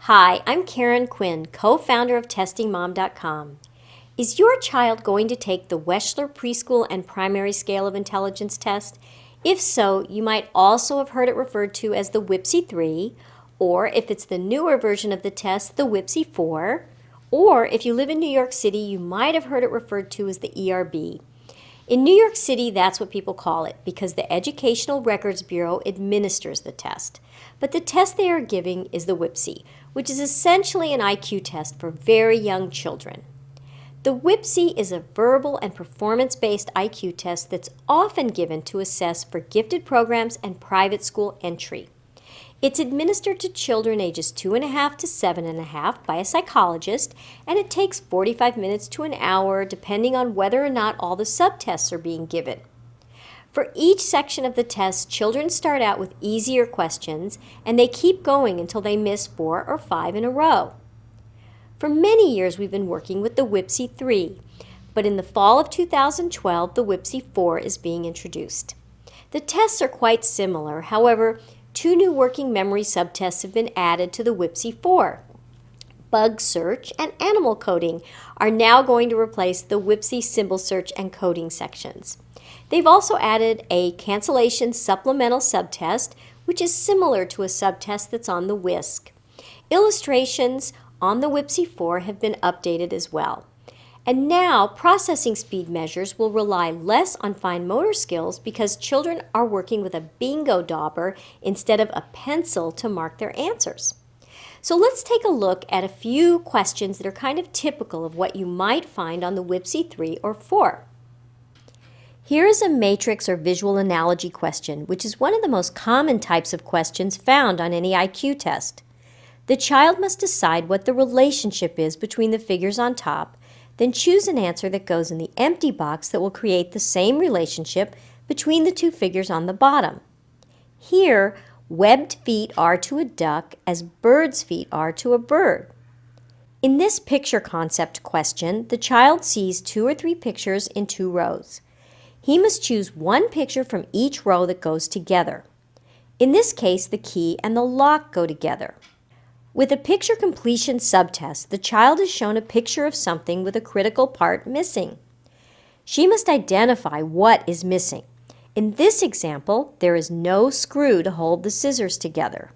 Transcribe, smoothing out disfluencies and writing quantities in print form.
Hi, I'm Karen Quinn, co-founder of TestingMom.com. Is your child going to take the Wechsler Preschool and Primary Scale of Intelligence test? If so, you might also have heard it referred to as the WPPSI-III, or if it's the newer version of the test, the WPPSI-IV, or if you live in New York City, you might have heard it referred to as the ERB. In New York City, that's what people call it because the Educational Records Bureau administers the test. But the test they are giving is the WPPSI, which is essentially an IQ test for very young children. The WPPSI is a verbal and performance-based IQ test that's often given to assess for gifted programs and private school entry. It's administered to children ages 2.5 to 7.5 by a psychologist, and it takes 45 minutes to an hour depending on whether or not all the subtests are being given. For each section of the test, children start out with easier questions, and they keep going until they miss 4 or 5 in a row. For many years, we've been working with the WPPSI-III, but in the fall of 2012, the WPPSI-IV is being introduced. The tests are quite similar, however, 2 new working memory subtests have been added to the WPPSI-IV. Bug search and animal coding are now going to replace the WPPSI symbol search and coding sections. They've also added a cancellation supplemental subtest, which is similar to a subtest that's on the WISC. Illustrations on the WPPSI-IV have been updated as well. And now, processing speed measures will rely less on fine motor skills because children are working with a bingo dauber instead of a pencil to mark their answers. So let's take a look at a few questions that are kind of typical of what you might find on the WPPSI-III or IV. Here is a matrix or visual analogy question, which is one of the most common types of questions found on any IQ test. The child must decide what the relationship is between the figures on top, then choose an answer that goes in the empty box that will create the same relationship between the 2 figures on the bottom. Here, webbed feet are to a duck as bird's feet are to a bird. In this picture concept question, the child sees 2 or 3 pictures in 2 rows. He must choose one picture from each row that goes together. In this case, the key and the lock go together. With a picture completion subtest, the child is shown a picture of something with a critical part missing. She must identify what is missing. In this example, there is no screw to hold the scissors together.